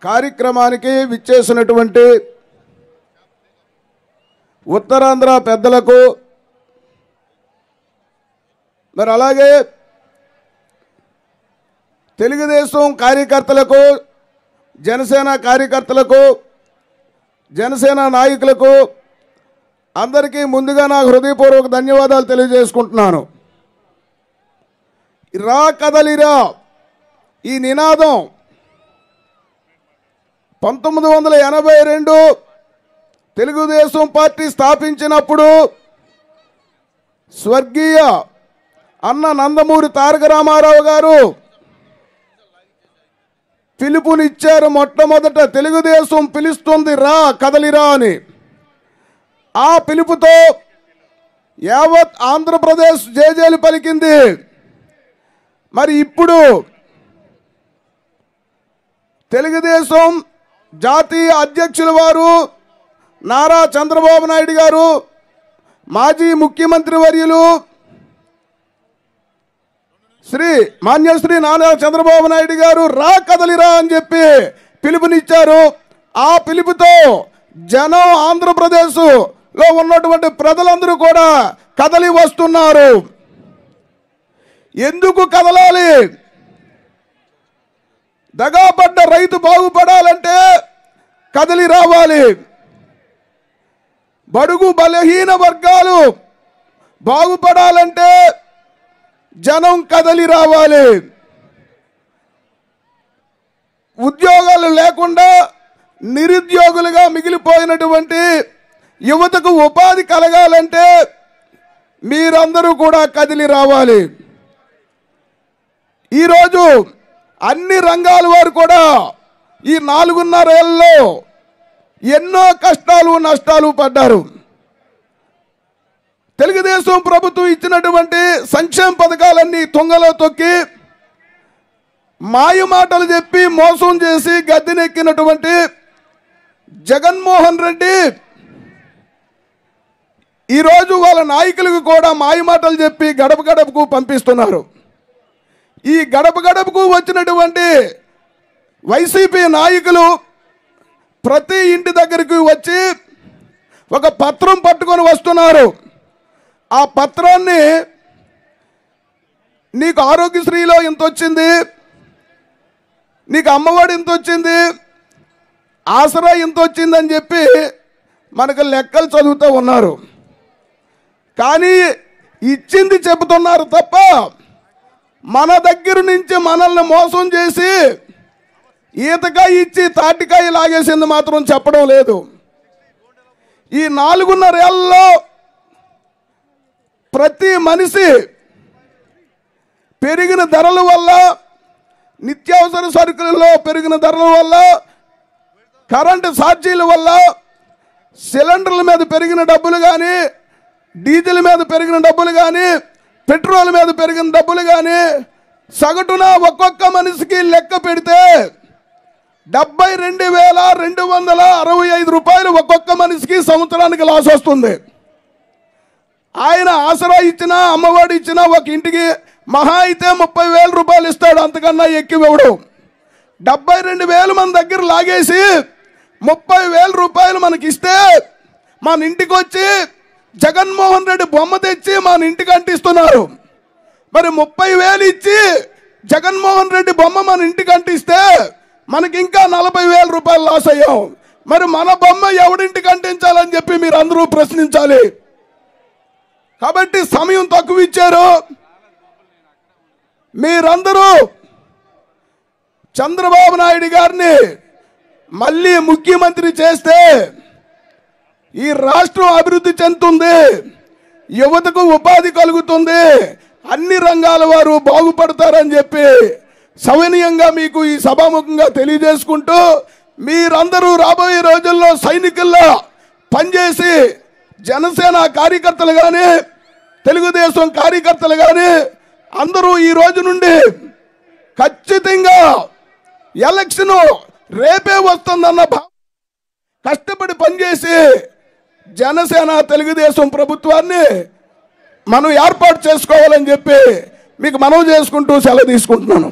కార్యక్రమానికి విచ్చేసినటువంటి ఉత్తరాంధ్ర పెద్దలకు మరి అలాగే తెలుగుదేశం కార్యకర్తలకు జనసేన కార్యకర్తలకు జనసేన నాయకులకు అందరికీ ముందుగా నా హృదయపూర్వక ధన్యవాదాలు తెలియజేసుకుంటున్నాను. రా కదలిరా ఈ నినాదం 1982 తెలుగుదేశం పార్టీ స్థాపించినప్పుడు స్వర్గీయ అన్న నందమూరి తారక రామారావు గారు పిలుపునిచ్చారు. మొట్టమొదట తెలుగుదేశం పిలుస్తుంది రా కదలిరా అని. ఆ పిలుపుతో యావత్ ఆంధ్రప్రదేశ్ జేజేలు పలికింది. మరి ఇప్పుడు తెలుగుదేశం జాతీయ అధ్యక్షుల వారు నారా చంద్రబాబు నాయుడు గారు, మాజీ ముఖ్యమంత్రి వర్యులు మాన్యశ్రీ నారా చంద్రబాబు నాయుడు గారు రా కదలిరా అని చెప్పి పిలుపునిచ్చారు. ఆ పిలుపుతో జనం ఆంధ్రప్రదేశ్లో ఉన్నటువంటి ప్రజలందరూ కూడా కదలి వస్తున్నారు. ఎందుకు కదలాలి? దగాపడ్డ రైతు బాగుపడాలంటే కదలి రావాలి. బడుగు బలహీన వర్గాలు బాగుపడాలంటే జనం కదలి రావాలి. ఉద్యోగాలు లేకుండా నిరుద్యోగులుగా మిగిలిపోయినటువంటి యువతకు ఉపాధి కలగాలంటే మీరందరూ కూడా కదిలి రావాలి. ఈరోజు అన్ని రంగాల వారు కూడా ఈ 4.5 ఏళ్లలో ఎన్నో కష్టాలు నష్టాలు పడ్డారు. తెలుగుదేశం ప్రభుత్వం ఇచ్చినటువంటి సంక్షేమ పథకాలన్నీ తుంగలో తొక్కి మాయ మాటలు చెప్పి మోసం చేసి గద్దెనెక్కినటువంటి జగన్మోహన్ రెడ్డి ఈరోజు వాళ్ళ నాయకులకు కూడా మాయ మాటలు చెప్పి గడప గడపకు పంపిస్తున్నారు. ఈ గడప గడపకు వచ్చినటువంటి వైసీపీ నాయకులు ప్రతి ఇంటి దగ్గరికి వచ్చి ఒక పత్రం పట్టుకొని వస్తున్నారు. ఆ పత్రాన్ని నీకు ఆరోగ్యశ్రీలో ఇంత వచ్చింది, నీకు అమ్మఒడి ఇంత వచ్చింది, ఆసరా ఇంత వచ్చిందని చెప్పి మనకు లెక్కలు చదువుతూ ఉన్నారు. కానీ ఇచ్చింది చెబుతున్నారు తప్ప మన దగ్గర నుంచి మనల్ని మోసం చేసి ఈతకాయ ఇచ్చి తాటికాయ లాగేసింది మాత్రం చెప్పడం లేదు. ఈ 4.5 ఏళ్లలో ప్రతి మనిషి పెరిగిన ధరల వల్ల, నిత్యావసర సరుకులలో పెరిగిన ధరల వల్ల, కరెంటు ఛార్జీల వల్ల, సిలిండర్ల మీద పెరిగిన డబ్బులు కానీ, డీజిల్ మీద పెరిగిన డబ్బులు కానీ, పెట్రోల్ మీద పెరిగిన డబ్బులు కానీ సగటున ఒక్కొక్క మనిషికి లెక్క పెడితే 72,265 రూపాయలు ఒక్కొక్క మనిషికి సంవత్సరానికి లాస్ వస్తుంది. ఆయన ఆసరా ఇచ్చినా అమ్మఒడి ఇచ్చినా ఒక ఇంటికి మహా అయితే 30,000 రూపాయలు ఇస్తాడు, అంతకన్నా ఎక్కువడు. 72,000 మన దగ్గర లాగేసి 30,000 రూపాయలు మనకి ఇస్తే మన ఇంటికి వచ్చి జగన్మోహన్ రెడ్డి బొమ్మ తెచ్చి మన ఇంటికి అంటిస్తున్నారు. మరి 30,000 ఇచ్చి జగన్మోహన్ రెడ్డి బొమ్మ మన ఇంటికి అంటిస్తే మనకి ఇంకా 40,000 రూపాయలు లాస్ అయ్యాం. మరి మన బొమ్మ ఎవడింటికి అంటించాలని చెప్పి మీరు అందరూ ప్రశ్నించాలి. కాబట్టి సమయం తక్కువ ఇచ్చారు. మీరందరూ చంద్రబాబు నాయుడు గారిని మళ్ళీ ముఖ్యమంత్రి చేస్తే ఈ రాష్ట్రం అభివృద్ధి చెందుతుంది, యువతకు ఉపాధి కలుగుతుంది, అన్ని రంగాల వారు బాగుపడతారని చెప్పి సవినయంగా మీకు ఈ సభాముఖంగా తెలియజేసుకుంటూ మీరందరూ రాబోయే రోజుల్లో సైనికుల్లా పనిచేసి జనసేన కార్యకర్తలు కానీ తెలుగుదేశం కార్యకర్తలు కానీ అందరూ ఈ రోజు నుండి ఖచ్చితంగా ఎలక్షన్ రేపే వస్తుందన్న కష్టపడి పనిచేసి జనసేన తెలుగుదేశం ప్రభుత్వాన్ని మనం ఏర్పాటు చేసుకోవాలని చెప్పి మీకు మనవి చేసుకుంటూ సెలవు తీసుకుంటున్నాను.